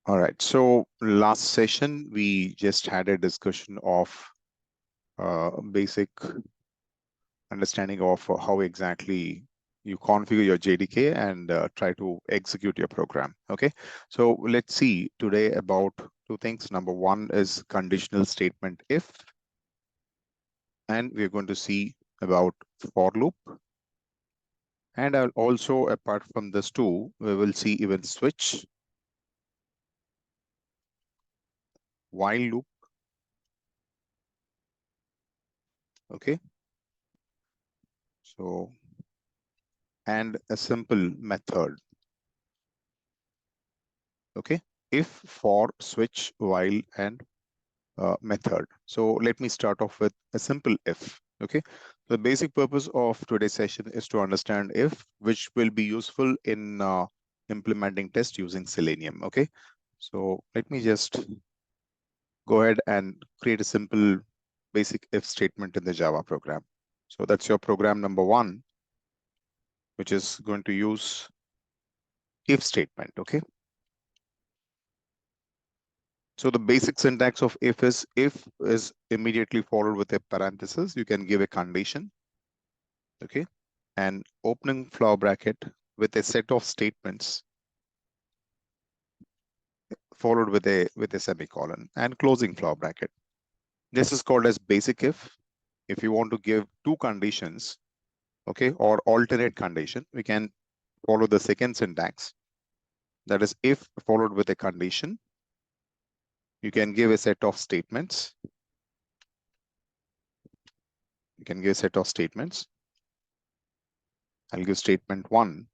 All right. So last session, we just had a discussion of basic understanding of how exactly you configure your JDK and try to execute your program. Okay. So let's see today about two things. Number one is conditional statement if, and we're going to see about for loop. And also apart from this too, we will see even switch, while loop. Okay. So, and a simple method. Okay. If, for, switch, while, and method. So let me start off with a simple if. Okay. The basic purpose of today's session is to understand if, which will be useful in implementing test using Selenium. Okay. So let me just go ahead and create a simple basic if statement in the Java program. So that's your program number one, which is going to use if statement. Okay. So the basic syntax of if is immediately followed with a parenthesis. You can give a condition. Okay. And opening flower bracket with a set of statements followed with a semicolon and closing flower bracket. This is called as basic if. If you want to give two conditions, okay, or alternate condition, we can follow the second syntax. That is if followed with a condition. You can give a set of statements. You can give a set of statements. I'll give statement one.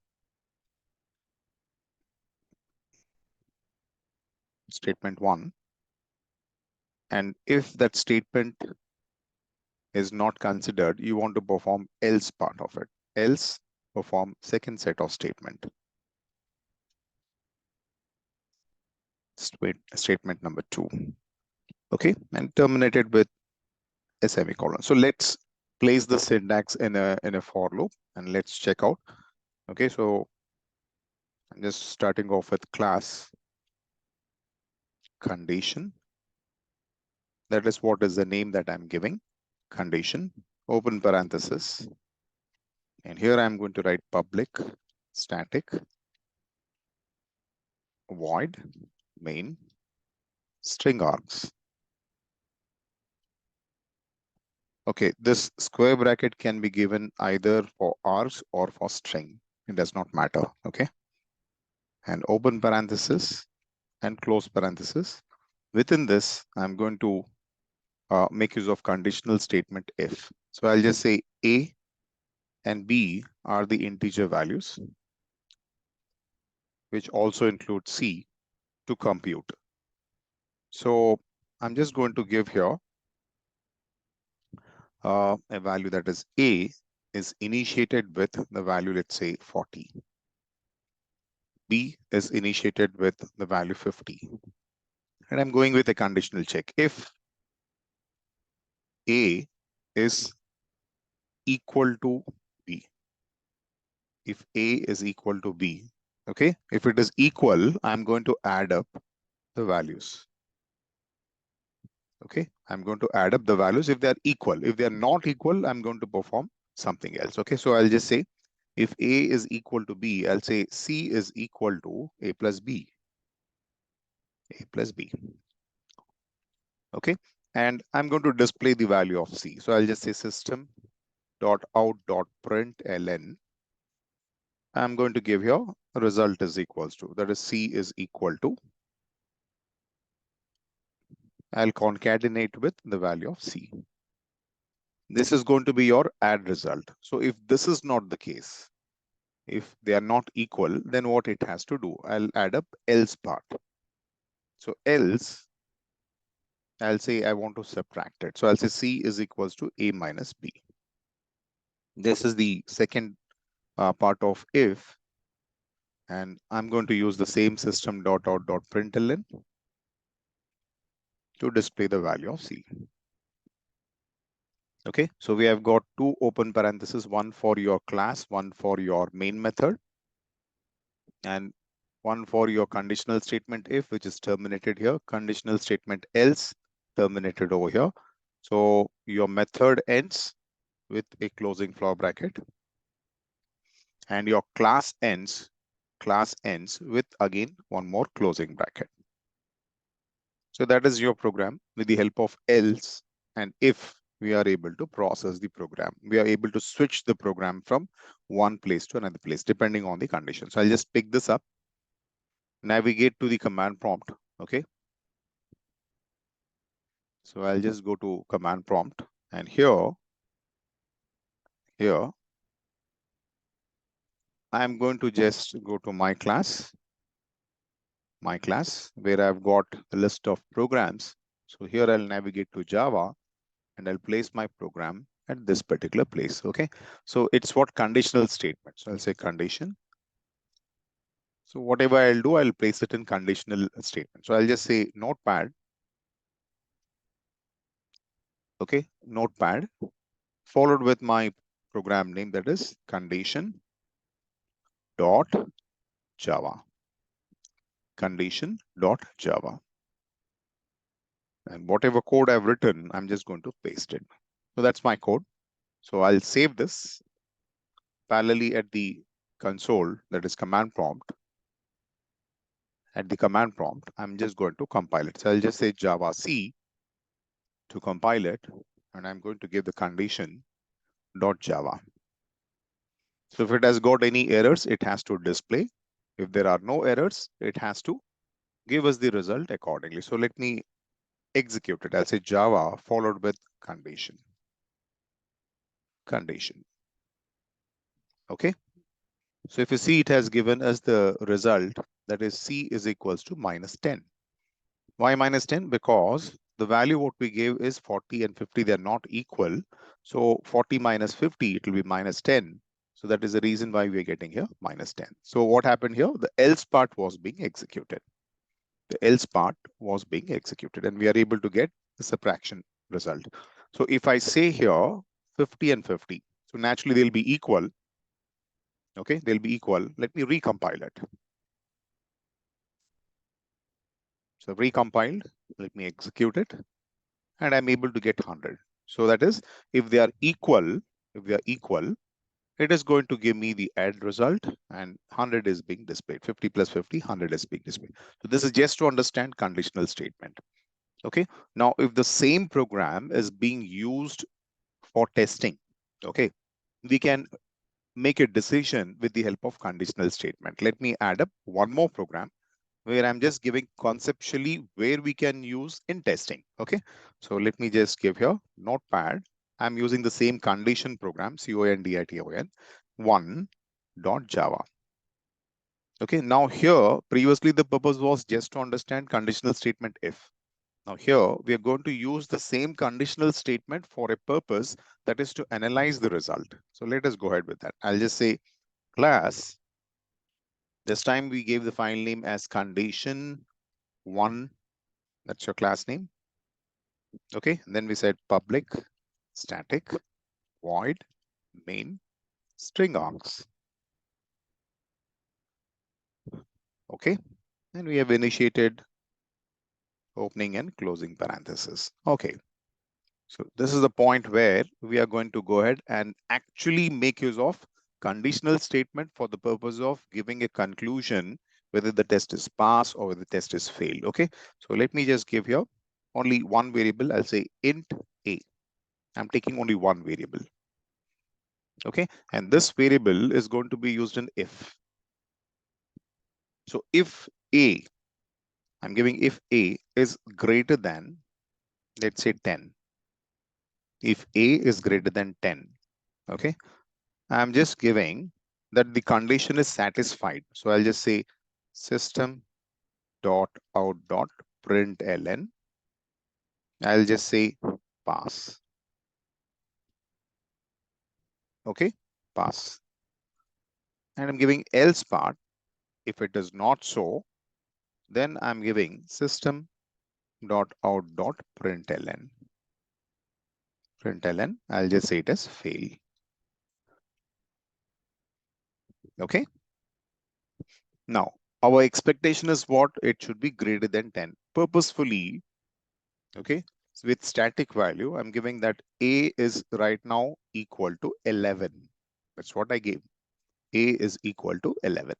Statement one. And if that statement is not considered, you want to perform else part of it. Else perform second set of statement. Statement number two. Okay, and terminate it with a semicolon. So let's place the syntax in a for loop and let's check out. Okay, so I'm just starting off with class condition. That is what is the name that I'm giving. Condition, open parenthesis. And here I'm going to write public static void main string args. Okay, this square bracket can be given either for args or for string. It does not matter. Okay. And open parenthesis and close parenthesis. Within this, I'm going to make use of conditional statement if. So I'll just say A and B are the integer values, which also include C to compute. So I'm just going to give here a value that is A is initiated with the value, let's say 40. B is initiated with the value 50. And I'm going with a conditional check. If A is equal to B, if A is equal to B, okay? If it is equal, I'm going to add up the values. Okay, I'm going to add up the values if they're equal. If they're not equal, I'm going to perform something else. Okay, so I'll just say if A is equal to B, I'll say C is equal to A plus B. A plus B. Okay, and I'm going to display the value of C. So I'll just say system dot out dot println. I'm going to give here result is equals to, that is C is equal to. I'll concatenate with the value of C. This is going to be your add result. So if this is not the case, if they are not equal, then what it has to do, I'll add up else part. So else, I'll say I want to subtract it. So I'll say C is equals to A minus B. This is the second part of if, and I'm going to use the same system dot out dot println to display the value of C. Okay, so we have got two open parentheses, one for your class, one for your main method. And one for your conditional statement if, which is terminated here, conditional statement else terminated over here. So your method ends with a closing floor bracket, and your class ends with again one more closing bracket. So that is your program. With the help of else and if, we are able to process the program. We are able to switch the program from one place to another place depending on the condition. So I'll just pick this up, navigate to the command prompt. Okay. So I'll just go to command prompt, and here I'm going to just go to my class where I've got a list of programs. So here I'll navigate to Java and I'll place my program at this particular place. Okay. So it's what conditional statement. So I'll say condition. So whatever I'll do, I'll place it in conditional statement. So I'll just say notepad. Okay. Notepad followed with my program name, that is condition dot Java. Condition dot Java. And whatever code I've written, I'm just going to paste it. So that's my code. So I'll save this parallelly at the console, that is command prompt. At the command prompt, I'm just going to compile it. So I'll just say Java C to compile it, and I'm going to give the condition dot Java. So if it has got any errors, it has to display. If there are no errors, it has to give us the result accordingly. So let me execute it. I'll say Java followed with condition. Okay. So if you see, it has given us the result, that is C is equals to -10. Why -10? Because the value what we gave is 40 and 50, they're not equal. So 40 minus 50, it will be -10. So that is the reason why we're getting here -10. So what happened here? The else part was being executed. The else part was being executed, and we are able to get the subtraction result. So if I say here 50 and 50, so naturally they'll be equal. Okay, they'll be equal. Let me recompile it. So recompiled, let me execute it, and I'm able to get 100. So that is, if they are equal, it is going to give me the add result, and 100 is being displayed. 50 plus 50, 100 is being displayed. So this is just to understand conditional statement. Okay. Now, if the same program is being used for testing, okay, we can make a decision with the help of conditional statement. Let me add up one more program where I'm just giving conceptually where we can use in testing. Okay. So let me just give here notepad. I'm using the same condition program, CONDITION 1.java. Okay. Now here, previously the purpose was just to understand conditional statement if. Now here, we are going to use the same conditional statement for a purpose, that is to analyze the result. So let us go ahead with that. I'll just say class. This time we gave the file name as condition1. That's your class name. Okay. And then we said public static void main string args. Okay. And we have initiated opening and closing parenthesis. Okay. So this is the point where we are going to go ahead and actually make use of conditional statement for the purpose of giving a conclusion whether the test is pass or whether the test is failed. Okay. So let me just give here only one variable. I'll say int a. I'm taking only one variable. Okay. And this variable is going to be used in if. So if a, I'm giving if a is greater than, let's say 10. If a is greater than 10, okay, I'm just giving that the condition is satisfied. So I'll just say system dot out dot println. I'll just say pass. Okay, pass. And I'm giving else part. If it is not so, then I'm giving system dot out dot println. I'll just say it as fail. Okay. Now, Our expectation is what? It should be greater than 10. Purposefully, okay, so with static value, I'm giving that A is right now equal to 11. That's what I gave. A is equal to 11.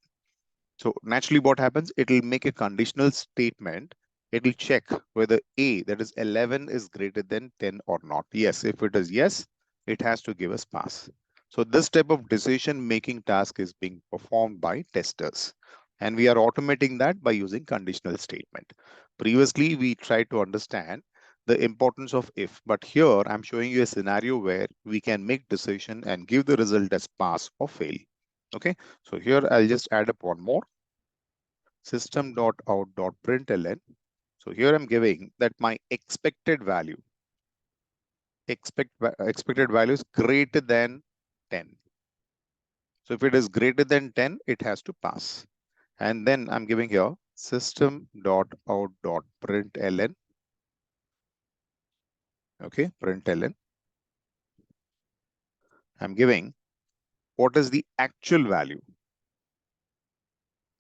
So naturally what happens? It will make a conditional statement. It will check whether A, that is 11, is greater than 10 or not. Yes, if it is yes, it has to give us pass. So this type of decision-making task is being performed by testers. And we are automating that by using conditional statement. Previously, we tried to understand the importance of if, but here I'm showing you a scenario where we can make decision and give the result as pass or fail. Okay, so here I'll just add up one more, system.out.println. So here I'm giving that my expected value, expected value is greater than 10. So if it is greater than 10, it has to pass. And then I'm giving here system.out.println. Okay, println. I'm giving what is the actual value.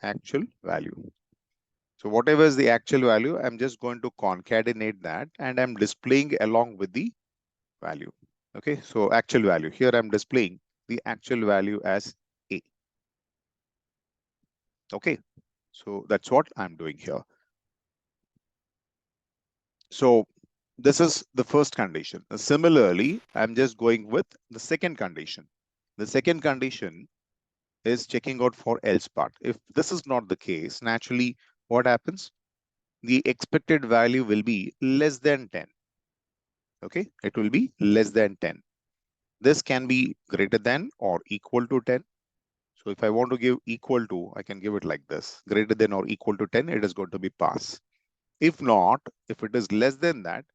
Actual value. So whatever is the actual value, I'm just going to concatenate that and I'm displaying along with the value. Okay, so actual value. Here I'm displaying the actual value as A. Okay, so that's what I'm doing here. So this is the first condition. Similarly, I'm just going with the second condition. The second condition is checking out for else part. If this is not the case, naturally what happens? The expected value will be less than 10. Okay, it will be less than 10. This can be greater than or equal to 10. So if I want to give equal to, I can give it like this. Greater than or equal to 10, it is going to be pass. If not, if it is less than that,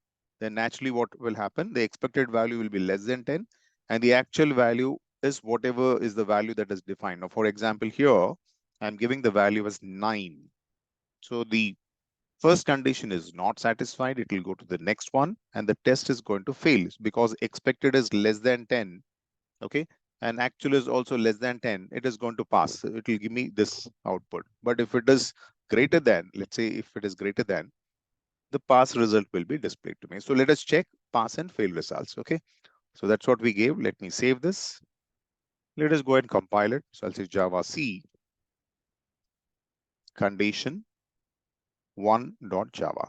then naturally what will happen? The expected value will be less than 10 and the actual value is whatever is the value that is defined. Now, for example, here, I'm giving the value as 9. So the first condition is not satisfied. It will go to the next one and the test is going to fail because expected is less than 10. Okay, and actual is also less than 10, it is going to pass. It will give me this output. But if it is greater than, let's say if it is greater than, the pass result will be displayed to me. So let us check pass and fail results. Okay, so that's what we gave. Let me save this. Let us go and compile it. So I'll say Java C condition 1.java.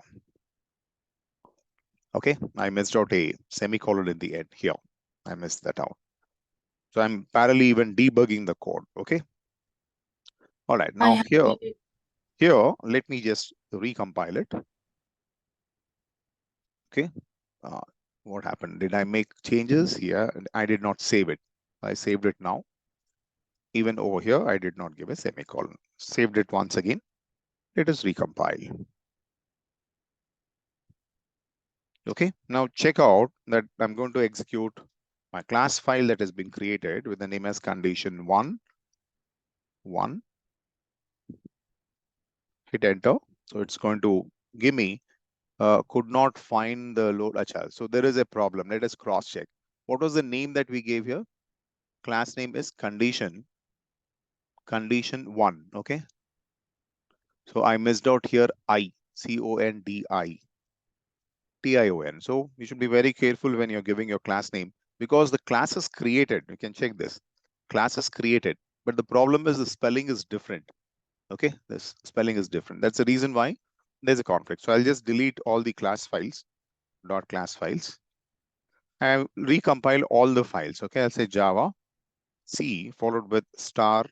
Okay, I missed out a semicolon in the end here. I missed that out. So I'm parallelly even debugging the code. Okay. All right. Now here, let me just recompile it. Okay. What happened? Did I make changes here? I did not save it. I saved it now. Even over here, I did not give a semicolon. Saved it once again. Let us recompile. Okay. Now check out that I'm going to execute my class file that has been created with the name as condition 1. Hit enter. So it's going to give me could not find the load. Achha, so there is a problem. Let us cross check. What was the name that we gave here? Class name is condition 1. Okay. So I missed out here CONDITION. So you should be very careful when you're giving your class name because the class is created. You can check this. Class is created, but the problem is the spelling is different. Okay, this spelling is different. That's the reason why there's a conflict. So I'll just delete all the class files, .class files. I recompile all the files. Okay, I'll say Java C followed with star.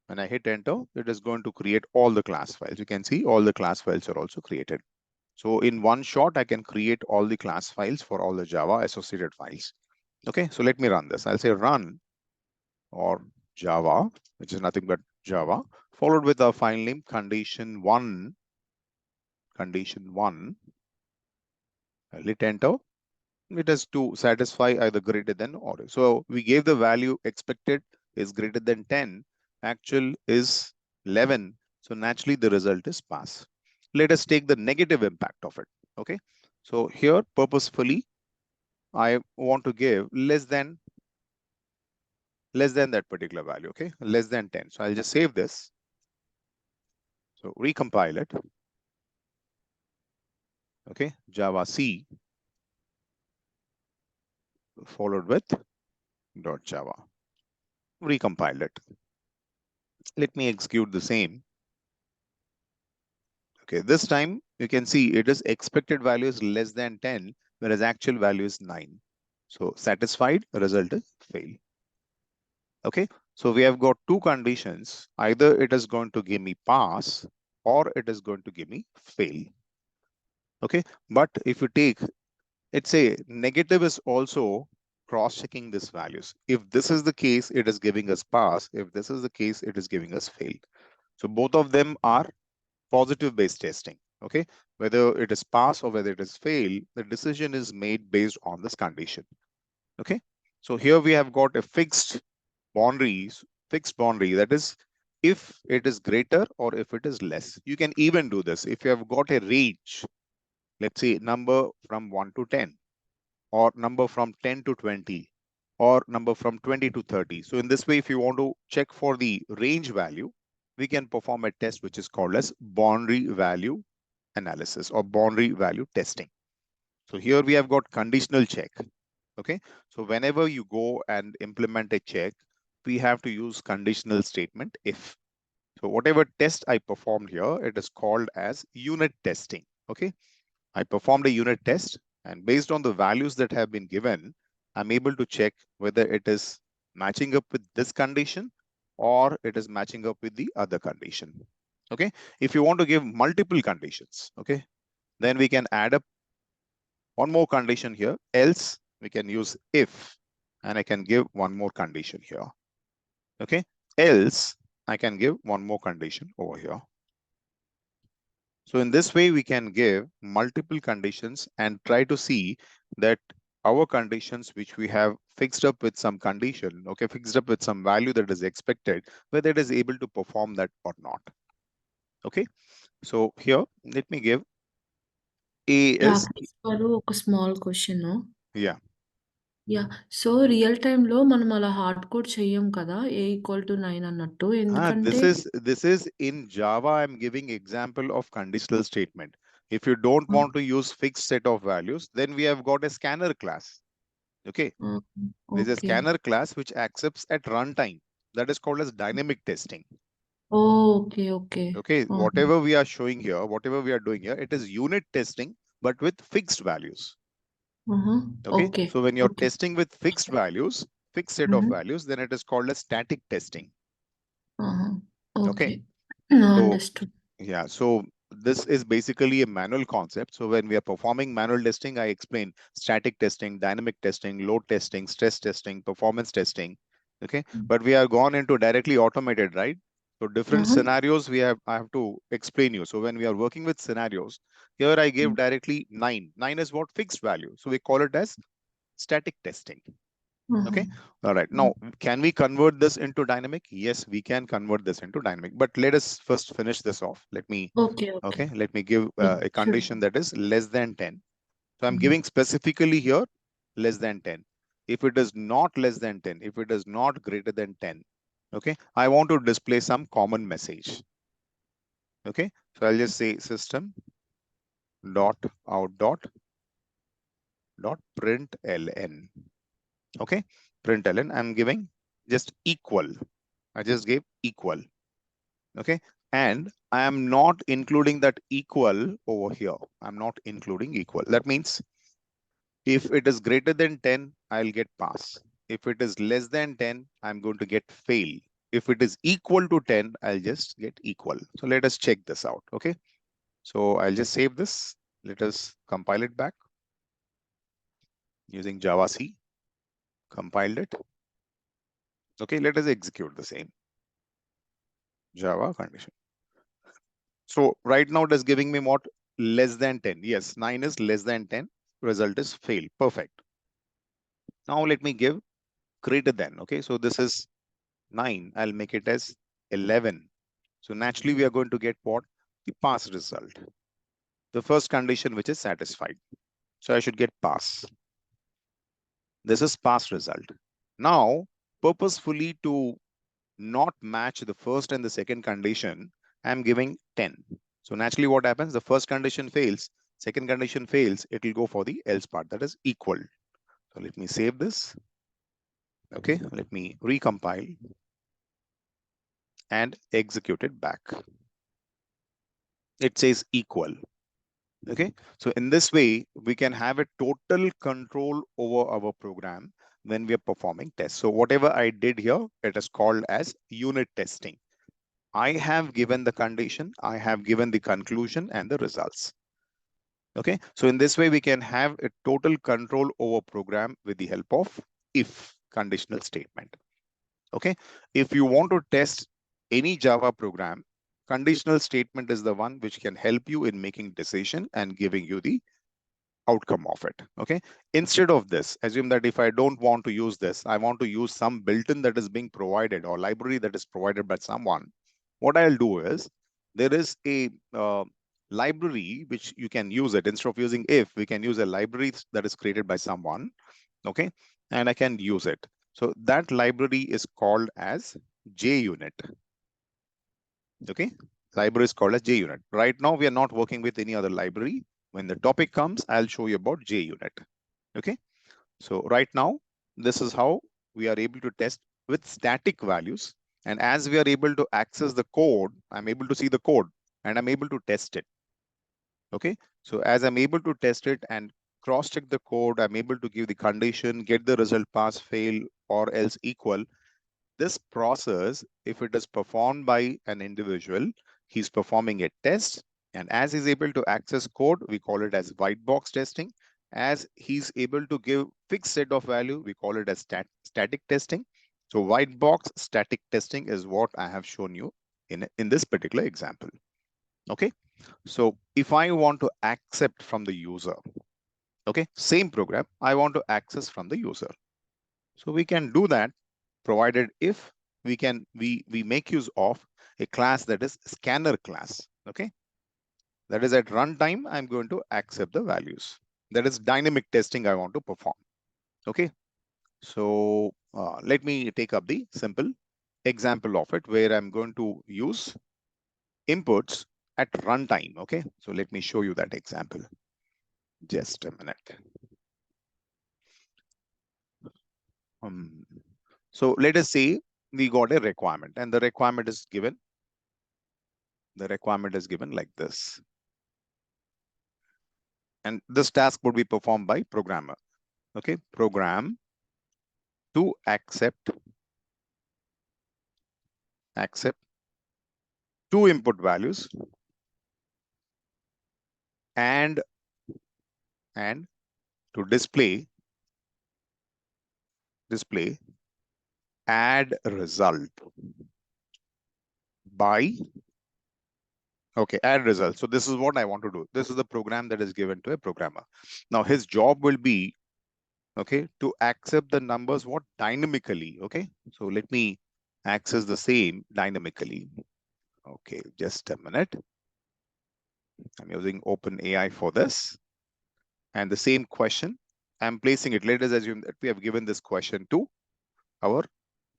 When I hit enter, it is going to create all the class files. You can see all the class files are also created. So in one shot, I can create all the class files for all the Java associated files. Okay, so let me run this. I'll say run or Java, which is nothing but Java, followed with a file name condition 1. Condition 1. I'll hit enter. It has to satisfy either greater than or. So we gave the value expected is greater than 10. Actual is 11. So naturally the result is pass. Let us take the negative impact of it. Okay. So here purposefully, I want to give less than that particular value. Okay. Less than 10. So I'll just save this. So recompile it. Okay, Java C followed with .java. Recompile it. Let me execute the same. Okay, this time you can see it is expected value is less than 10, whereas actual value is 9. So satisfied, result is fail. Okay, so we have got two conditions. Either it is going to give me pass or it is going to give me fail. Okay, but if you take, let's say negative is also cross-checking these values. If this is the case, it is giving us pass. If this is the case, it is giving us fail. So both of them are positive based testing. Okay, whether it is pass or whether it is fail, the decision is made based on this condition. Okay, so here we have got a fixed boundary, that is if it is greater or if it is less. You can even do this if you have got a range, let's say number from 1 to 10 or number from 10 to 20 or number from 20 to 30. So in this way, if you want to check for the range value, we can perform a test which is called as boundary value analysis or boundary value testing. So here we have got conditional check. Okay, so whenever you go and implement a check, we have to use conditional statement if. So whatever test I performed here, it is called as unit testing. Okay, I performed a unit test, and based on the values that have been given, I'm able to check whether it is matching up with this condition or it is matching up with the other condition. Okay, if you want to give multiple conditions, okay, then we can add up one more condition here, else we can use if, and I can give one more condition here. Okay, else I can give one more condition over here. So in this way, we can give multiple conditions and try to see that our conditions, which we have fixed up with some condition, okay, fixed up with some value that is expected, whether it is able to perform that or not. Okay, so here, let me give A is, ఒక small question. yeah. So real టైమ్‌లో మనం అలా hard code చెయ్యం కదా! A = 9 అన్నట్టు. ఎందుకంటే This is in Java. I'm giving example of conditional statement. If you don't want to use fixed set of values, then we have got a scanner class. Okay, there's a okay. scanner class which accepts at runtime. That is called as dynamic testing. Okay. Okay. Okay, whatever we are showing here, whatever we are doing here, it is unit testing, but with fixed values. Okay, okay. so when you're okay. testing with fixed values, fixed set of values, then it is called as static testing. Okay. Okay, so understood. yeah, so this is basically a manual concept. So when we are performing manual testing, I explain static testing, dynamic testing, load testing, stress testing, performance testing. Okay, but we are gone into directly automated, right? So different scenarios I have to explain you. So when we are working with scenarios, here I give directly 9. 9 is what? Fixed value. So we call it as static testing. Okay, all right. Now, can we convert this into dynamic? Yes, we can convert this into dynamic, but let us first finish this off. Let me, okay. okay, let me give a condition that is less than 10. So I'm Mhm. giving specifically here less than 10. If it is not less than 10, if it is not greater than 10, okay, I want to display some common message. Okay, so I'll just say system dot out dot println. Okay, println, I'm giving just equal. I just gave equal. Okay, and I am not including that equal over here. I'm not including equal. That means if it is greater than 10, I'll get pass. If it is less than 10, I'm going to get fail. If it is equal to 10, I'll just get equal. So let us check this out. Okay, so I'll just save this. Let us compile it back using Java C. Compiled it. Okay, let us execute the same Java condition. So right now it is giving me what? Less than 10. Yes, 9 is less than 10. Result is fail. Perfect. Now let me give greater than. Okay, so this is 9. I'll make it as 11. So naturally we are going to get what? The pass result. The first condition which is satisfied. So I should get pass. This is pass result. Now, purposefully to not match the first and the second condition, I'm giving 10. So naturally what happens? The first condition fails, second condition fails, it will go for the else part, that is equal. So let me save this. Okay, let me recompile and execute it back. It says equal. Okay, so in this way, we can have a total control over our program when we are performing tests. So whatever I did here, it is called as unit testing. I have given the condition, I have given the conclusion and the results. Okay, so in this way, we can have a total control over program with the help of if conditional statement. Okay, if you want to test any Java program, conditional statement is the one which can help you in making decision and giving you the outcome of it. Okay, instead of this, assume that if I don't want to use this, I want to use some built-in that is being provided or library that is provided by someone. What I'll do is there is a library which you can use it. Instead of using if, we can use a library that is created by someone. Okay, and I can use it. So that library is called as JUnit. Okay, library is called as JUnit. Right now, we are not working with any other library. When the topic comes, I'll show you about JUnit. Okay, so right now, this is how we are able to test with static values. And as we are able to access the code, I'm able to see the code and I'm able to test it. Okay, so as I'm able to test it and cross-check the code, I'm able to give the condition, get the result pass, fail, or else equal. This process, if it is performed by an individual, he's performing a test. And as he's able to access code, we call it as white box testing. As he's able to give fixed set of value, we call it as static testing. So white box static testing is what I have shown you in this particular example. Okay, so if I want to accept from the user, okay, same program, I want to access from the user. So we can do that provided if we make use of a class that is scanner class. Okay, that is at runtime, I'm going to accept the values. That is dynamic testing I want to perform. Okay, so let me take up the simple example of it where I'm going to use inputs at runtime. Okay, so let me show you that example. Just a minute. So let us say we got a requirement and the requirement is given. The requirement is given like this. And this task would be performed by programmer. Okay, program to accept two input values and to display add result by add result. So this is what I want to do. This is the program that is given to a programmer. Now his job will be to accept the numbers what dynamically. Okay, so let me access the same dynamically. Okay, just a minute. I'm using OpenAI for this. And the same question, I'm placing it. Let us assume that we have given this question to our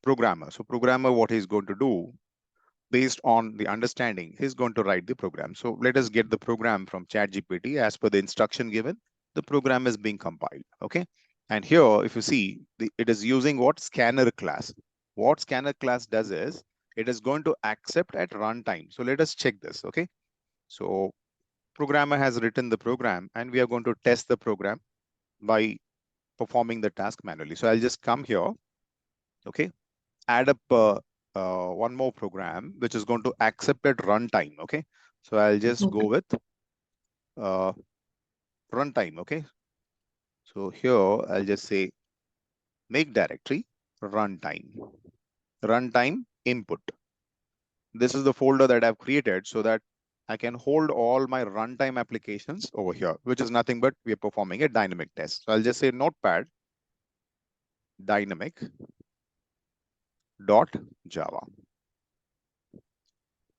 programmer. So programmer, what he's going to do based on the understanding, he's going to write the program. So let us get the program from ChatGPT as per the instruction given. The program is being compiled. Okay. And here, if you see, it is using what scanner class. What scanner class does is it is going to accept at runtime. So let us check this. Okay. So programmer has written the program and we are going to test the program by performing the task manually. So I'll just come here, okay, add up one more program, which is going to accept at runtime, okay? So I'll just go with runtime, okay? So here I'll just say make directory runtime input. This is the folder that I've created so that I can hold all my runtime applications over here, which is nothing but we are performing a dynamic test. So I'll just say notepad dynamic.java.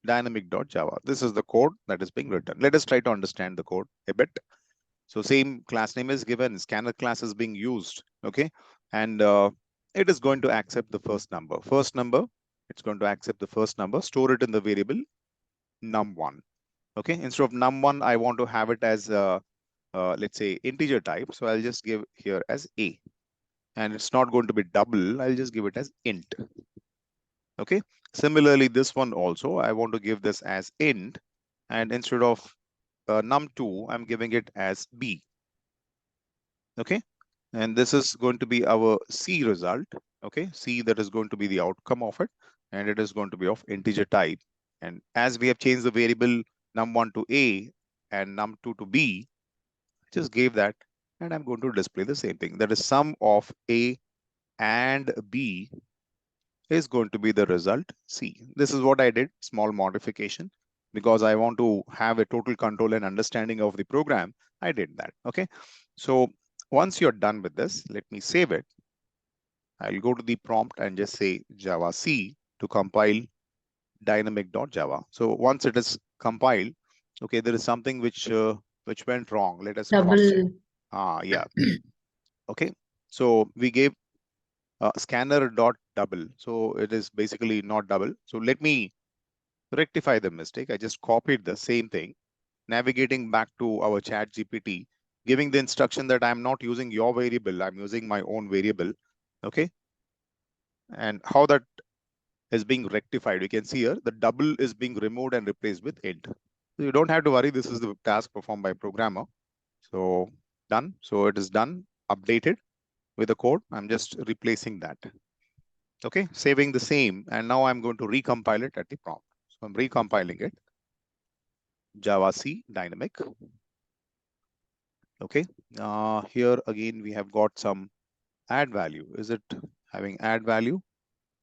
Dynamic.java. This is the code that is being written. Let us try to understand the code a bit. So same class name is given, scanner class is being used, okay? And it is going to accept the first number. It's going to accept the first number, store it in the variable num1. Okay, instead of num1, I want to have it as let's say integer type. So I'll just give here as a, and it's not going to be double. I'll just give it as int. Okay, similarly, this one also, I want to give this as int, and instead of num2, I'm giving it as b. Okay, and this is going to be our C result. Okay, C, that is going to be the outcome of it, and it is going to be of integer type. And as we have changed the variable num1 to A and num2 to B, just gave that, and I'm going to display the same thing. That is sum of A and B is going to be the result C. This is what I did, small modification, because I want to have a total control and understanding of the program. I did that. Okay, so once you're done with this, let me save it. I'll go to the prompt and just say Java C to compile dynamic.java. So once it is compiled, okay, there is something which went wrong. Let us cross check. Yeah. Okay, so we gave scanner dot double, so it is basically not double. So let me rectify the mistake. I just copied the same thing, navigating back to our chat GPT, giving the instruction that I'm not using your variable, I'm using my own variable. Okay, and how that is being rectified, you can see here the double is being removed and replaced with int. So you don't have to worry, this is the task performed by programmer. So done. So it is done, updated with the code. I'm just replacing that. Okay, saving the same, and now I'm going to recompile it at the prompt. So I'm recompiling it. Java C dynamic. Okay, here again we have got some add value. Is it having add value?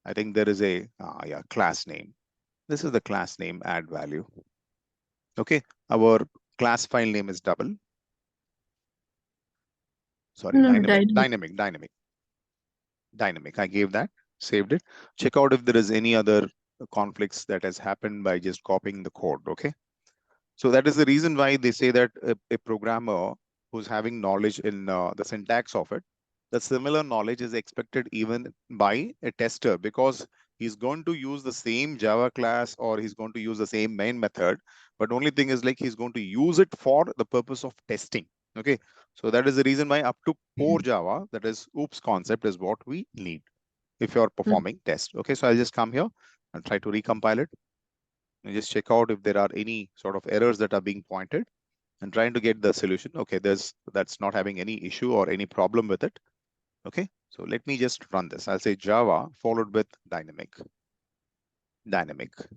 I think there is a yeah, class name. This is the class name add value. Okay, our class file name is double. Sorry, No, dynamic. I gave that, saved it. Check out if there is any other conflicts that has happened by just copying the code. Okay, so that is the reason why they say that a programmer who's having knowledge in the syntax of it, the similar knowledge is expected even by a tester, because he's going to use the same Java class or he's going to use the same main method. But only thing is like he's going to use it for the purpose of testing. Okay, so that is the reason why up to core Java, that is OOPS concept, is what we need if you're performing test. Okay, so I'll just come here and try to recompile it. And just check out if there are any sort of errors that are being pointed and trying to get the solution. Okay, that's not having any issue or any problem with it. Okay, so let me just run this. I'll say Java followed with dynamic.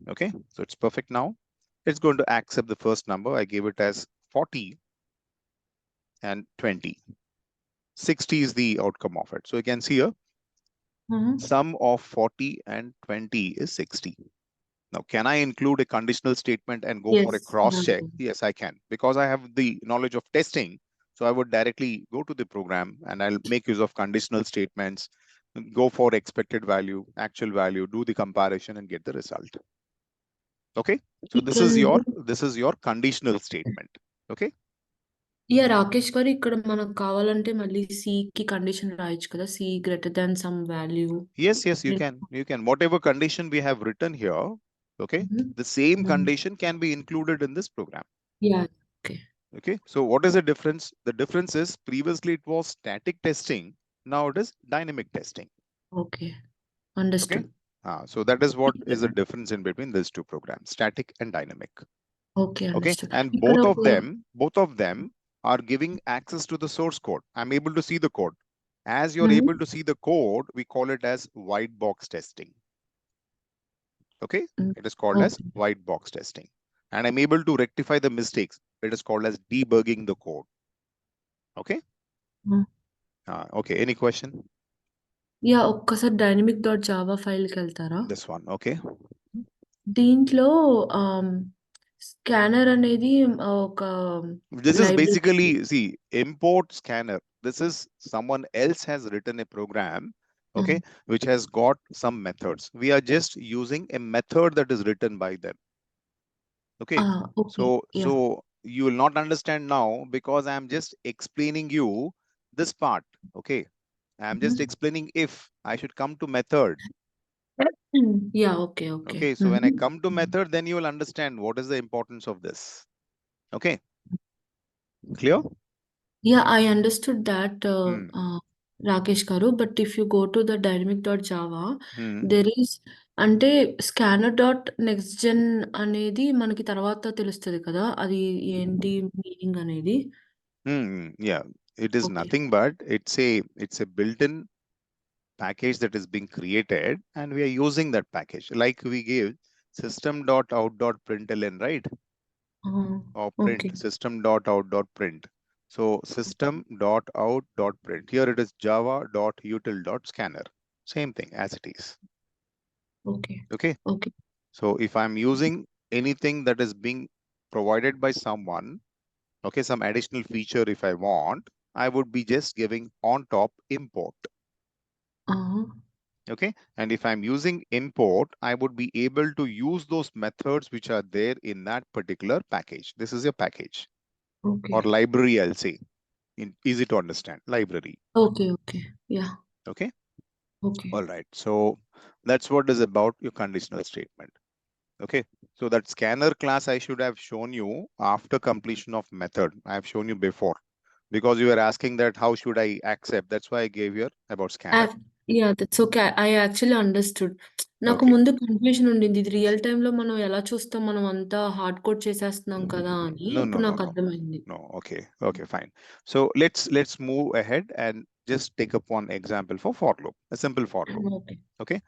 Okay, so it's perfect now. It's going to accept the first number. I gave it as 40 and 20. 60 is the outcome of it. So you can see here, sum of 40 and 20 is 60. Now, can I include a conditional statement and go for a cross check? Yes, I can, because I have the knowledge of testing. So I would directly go to the program and I'll make use of conditional statements, go for expected value, actual value, do the comparison and get the result. Okay, so this is your conditional statement. Okay. Yeah, Rakesh garu, ikkada manaku kavalante malli C ki condition raaychu kada, C greater than some value. Yes, you can. Whatever condition we have written here, okay, the same condition can be included in this program. Yeah, okay. Okay, so what is the difference? The difference is previously it was static testing, now it is dynamic testing. Okay, understood. Okay, so that is what is the difference in between these two programs, static and dynamic. Okay, understood. Okay, and both of them are giving access to the source code. I'm able to see the code. As you're able to see the code, we call it as white box testing. Okay, it is called as white box testing. And I'm able to rectify the mistakes. It is called as debugging the code. Okay. Okay, any question? Yeah, ఒక్కసారి dynamic.java file కి వెళ్తారా? This one, okay. దీంట్లో scanner అనేది ఒక This is basically, see, import scanner. This is someone else has written a program, okay, which has got some methods. We are just using a method that is written by them. Okay, so you will not understand now because I'm just explaining you this part. Okay, I'm just explaining if I should come to method. Yeah, okay. Okay, so when I come to Mhm. method, then you will understand what is the importance of this. Okay, clear? Yeah, I understood that, Hmm. Rakesh garu. But if you go to the dynamic.java, Hmm. there is అంటే scanner dot next gen అనేది మనకి తర్వాత తెలుస్తుంది కదా అది ఏంటి meaning అనేది. Yeah, it is okay. nothing but it's a built-in package that is being created, and we are using that package. Like we give system.out.println, right? Or okay. print system.out.print. So system.out.print. Here it is java.util.scanner. Same thing as it is. Okay. Okay. Okay. So if I'm using anything that is being provided by someone, okay, some additional feature if I want, I would be just giving on top import. Okay, and if I'm using import, I would be able to use those methods which are there in that particular package. This is your package okay. or library, I'll say. Easy to understand, library. Okay. Okay. Yeah! Okay, okay. all right. So that's what is about your conditional statement. Okay, so that scanner class I should have shown you after completion of method. I have shown you before because you were asking that how should I accept. That's why I gave here about scanner. Yeah! That's okay. I actually understood. నాకు Okay. ముందు confusion ఉండింది. ఇది real టైమ్‌లో మనం ఎలా చూస్తాం మనం అంతా హార్డ్ కోడ్ చేసేస్తున్నాం కదా అని. No, no, ఇప్పుడు no, నాకు no, అర్థమైంది. no. Okay, fine. So let's move ahead and just take up one example for loop, a simple for loop. Okay. Okay,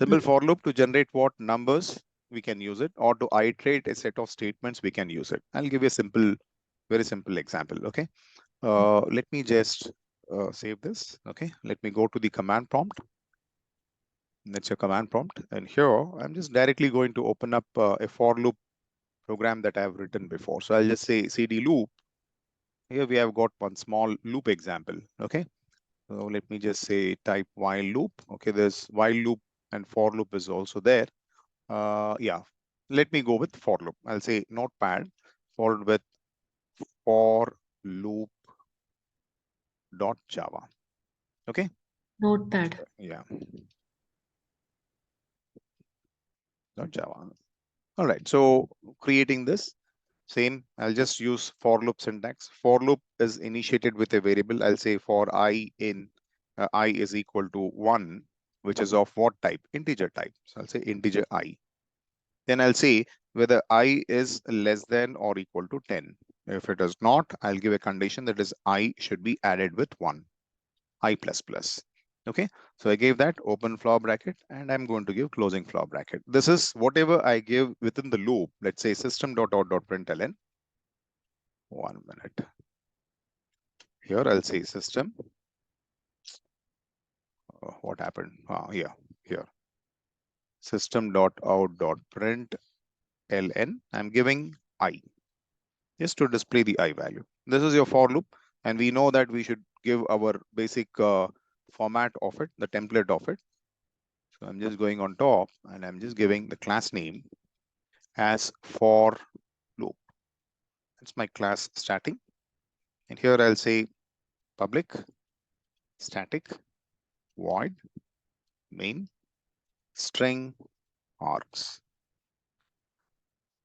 simple హ్మ్. for loop to generate what numbers we can use it, or to iterate a set of statements we can use it. I'll give you a simple, very simple example. Okay, let me just save this. Okay, let me go to the command prompt. That's your command prompt, and here I'm just directly going to open up a for loop program that I have written before. So I'll just say cd loop. Here we have got one small loop example. Okay, so let me just say type while loop. Okay, there's while loop and for loop is also there. Yeah, let me go with for loop. I'll say notepad followed with for loop dot java. Okay, notepad. yeah, dot java. All right, so creating this same, I'll just use for loop syntax. For loop is initiated with a variable. I'll say for I in I is equal to 1, which is of what type? Integer type. So I'll say integer I. Then I'll say whether I is less than or equal to 10. If it is not, I'll give a condition that is I should be added with 1, I plus plus. Okay, so I gave that open flower bracket and I'm going to give closing flower bracket. This is whatever I give within the loop. Let's say system.out.println. 1 minute. Here I'll say system. What happened? Here. System.out.println. I'm giving I just to display the I value. This is your for loop, and we know that we should give our basic format of it, the template of it. So I'm just going on top and I'm just giving the class name as for loop. It's my class starting. And here I'll say public static void main string args.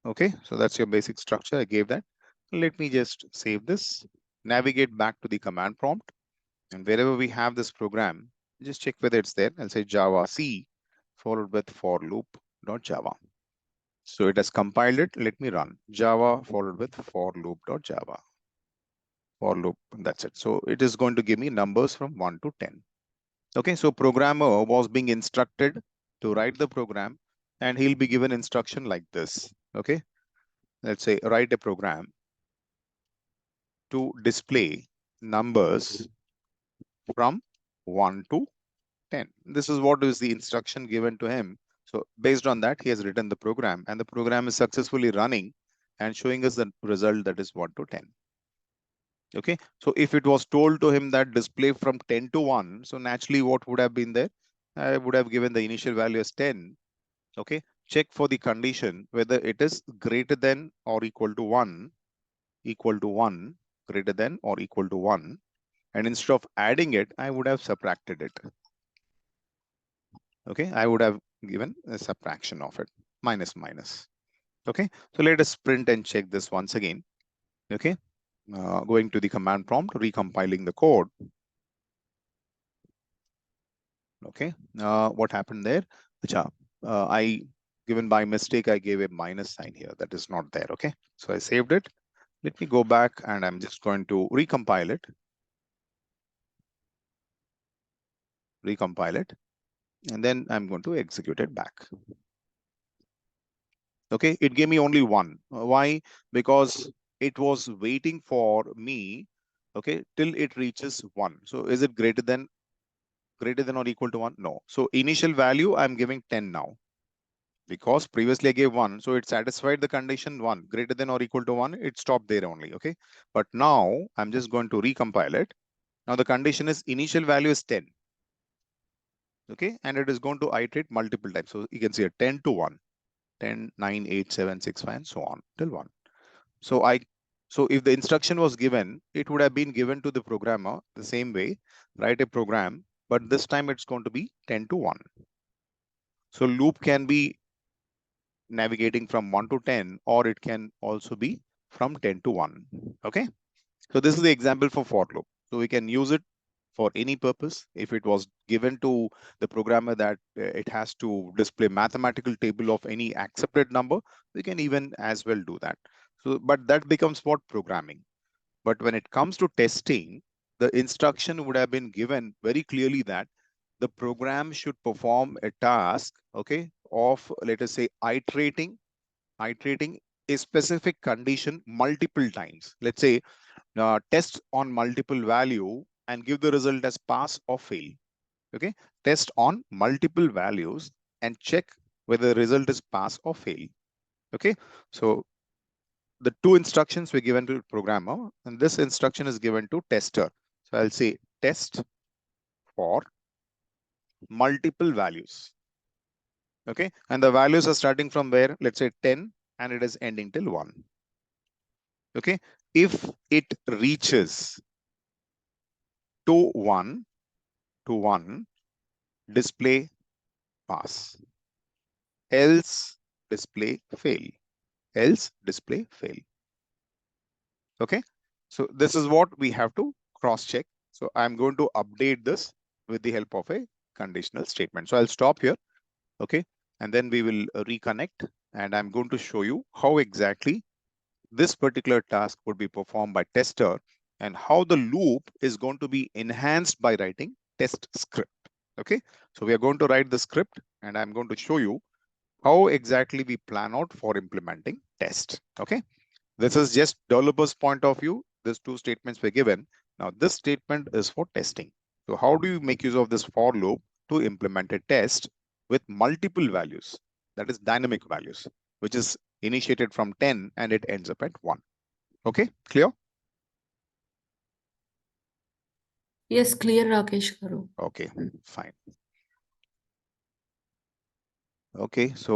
Okay, so that's your basic structure. I gave that. Let me just save this, navigate back to the command prompt, and wherever we have this program, just check whether it's there. I'll say Java C followed with for loop.java. So it has compiled it. Let me run Java followed with for loop.java. For loop, that's it. So it is going to give me numbers from 1 to 10. Okay, so programmer was being instructed to write the program, and he'll be given instruction like this. Okay, let's say write a program to display numbers from 1 to 10. This is what is the instruction given to him. So based on that, he has written the program, and the program is successfully running and showing us the result that is 1 to 10. Okay, so if it was told to him that display from 10 to 1, so naturally what would have been there? I would have given the initial value as 10. Okay, check for the condition whether it is greater than or equal to 1, greater than or equal to 1. And instead of adding it, I would have subtracted it. Okay, I would have given a subtraction of it, minus minus. Okay, so let us print and check this once again. Okay, going to the command prompt, recompiling the code. Okay, what happened there? I given by mistake, I gave a minus sign here. That is not there. Okay, so I saved it. Let me go back and I'm just going to recompile it. And then I'm going to execute it back. Okay, it gave me only 1. Why? Because it was waiting for me, okay, till it reaches 1. So is it greater than or equal to 1? No. So initial value, I'm giving 10 now. Because previously I gave 1, so it satisfied the condition 1, greater than or equal to 1, it stopped there only, okay? But now I'm just going to recompile it. Now the condition is initial value is 10. Okay, and it is going to iterate multiple times. So you can see a 10 to 1. 10, 9, 8, 7, 6, 5, and so on till 1. So if the instruction was given, it would have been given to the programmer the same way, write a program, but this time it's going to be 10 to 1. So loop can be navigating from 1 to 10, or it can also be from 10 to 1. Okay, so this is the example for loop. So we can use it for any purpose. If it was given to the programmer that it has to display mathematical table of any accepted number, we can even as well do that. So, but that becomes what programming. But when it comes to testing, the instruction would have been given very clearly that the program should perform a task, okay, of, let us say, iterating a specific condition multiple times. Let's say test on multiple value and give the result as pass or fail. Okay, test on multiple values and check whether the result is pass or fail. Okay, so the two instructions were given to programmer, and this instruction is given to tester. So I'll say test for multiple values. Okay, and the values are starting from where? Let's say 10, and it is ending till 1. Okay, if it reaches to 1, display pass, else display fail, Okay, so this is what we have to cross check. So I'm going to update this with the help of a conditional statement. So I'll stop here. Okay, and then we will reconnect, and I'm going to show you how exactly this particular task would be performed by tester and how the loop is going to be enhanced by writing test script. Okay, so we are going to write the script, and I'm going to show you how exactly we plan out for implementing test. Okay, this is just developer's point of view. These two statements were given. Now this statement is for testing. So how do you make use of this for loop to implement a test with multiple values, that is dynamic values, which is initiated from 10 and it ends up at 1. Okay, clear? Yes, clear, Rakesh garu. Okay, fine. Okay, so